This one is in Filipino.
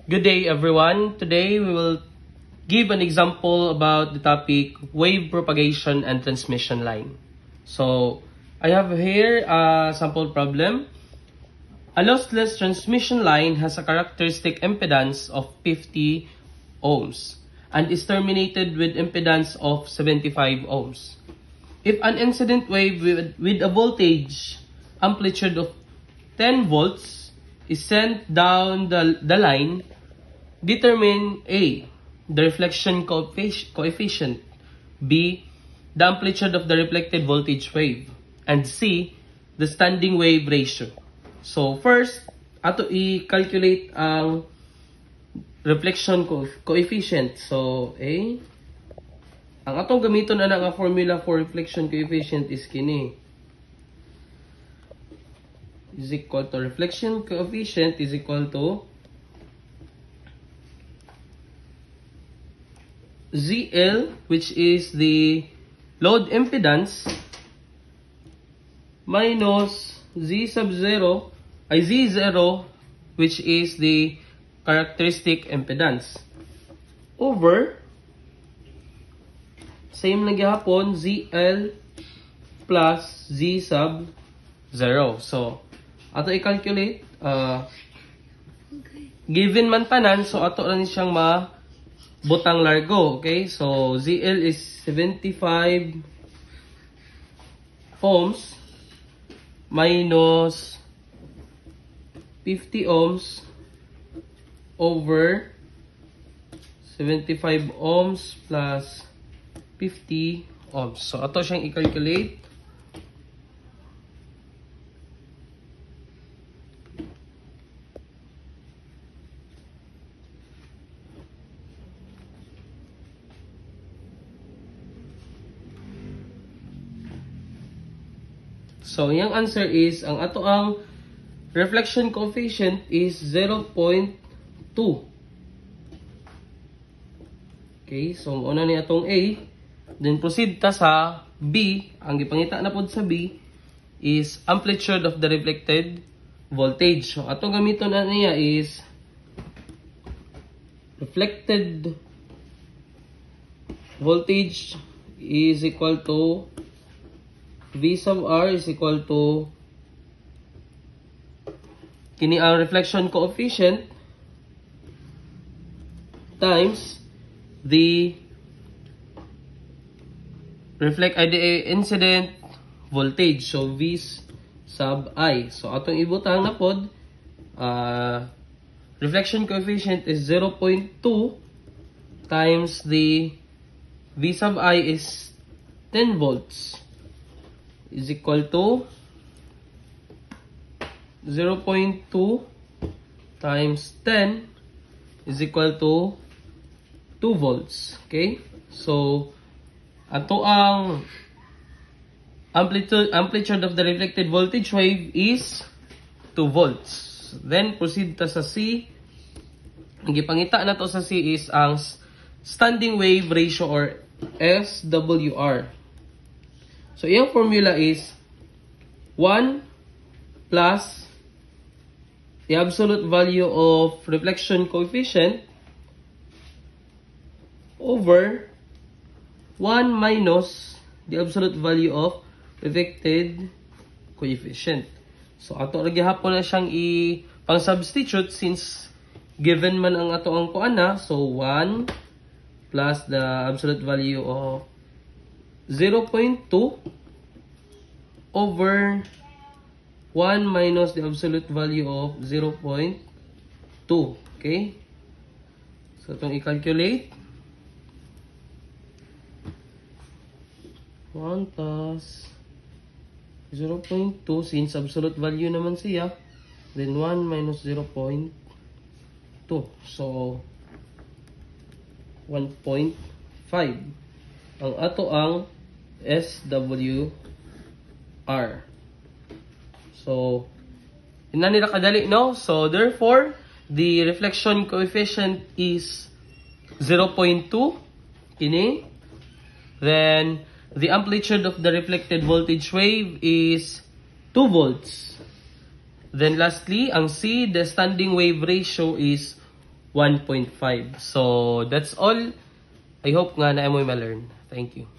Good day everyone. Today we will give an example about the topic wave propagation and transmission line. So I have here a sample problem. A lossless transmission line has a characteristic impedance of 50 ohms and is terminated with impedance of 75 ohms. If an incident wave with a voltage amplitude of 10 volts is sent down the line, determine A, the reflection coefficient, B, the amplitude of the reflected voltage wave, and C, the standing wave ratio. So first, ato i-calculate ang reflection coefficient. So A, ang atong gamiton na nga formula for reflection coefficient is kini. Is equal to reflection coefficient is equal to ZL, which is the load impedance, minus Z0, which is the characteristic impedance, over same lang gihapon ZL plus Z sub 0. So ato i-calculate, given man tanan, so ato na ni siyang butang largo. Okay, so ZL is 75 ohms minus 50 ohms over 75 ohms plus 50 ohms. So ato siyang i-calculate. So, yung answer is, ang ato ang reflection coefficient is 0.2. Okay, so una ni atong A. Then proceed ta sa B. Ang gipangita na pod sa B is amplitude of the reflected voltage. So, atong gamiton na niya is reflected voltage is equal to V sub R is equal to kini ang reflection coefficient times the incident voltage, so V sub I. So atong ibutang na pod, reflection coefficient is 0.2 times the V sub I is 10 volts is equal to 0.2 times 10 is equal to 2 volts. Okay? So, ato ang amplitude of the reflected voltage wave is 2 volts. Then, proceed ta sa C. Ang gipangita na to sa C is ang standing wave ratio or SWR. So, yung formula is 1 plus the absolute value of reflection coefficient over 1 minus the absolute value of reflected coefficient. So, ato lagi hapon na siyang pang-substitute since given man ang ato ang kuana. So, 1 plus the absolute value of 0.2 over 1 minus the absolute value of 0.2. Okay? So, itong i-calculate. 1 plus 0.2 since absolute value naman siya. Then 1 minus 0.2. So, 1.5. Ang ato ang SWR. So, ina nila kadali, no? So, therefore, the reflection coefficient is 0.2. Kini. Then, the amplitude of the reflected voltage wave is 2 volts. Then, lastly, ang C, the standing wave ratio is 1.5. So, that's all. I hope nga na mo ma-learn. Thank you.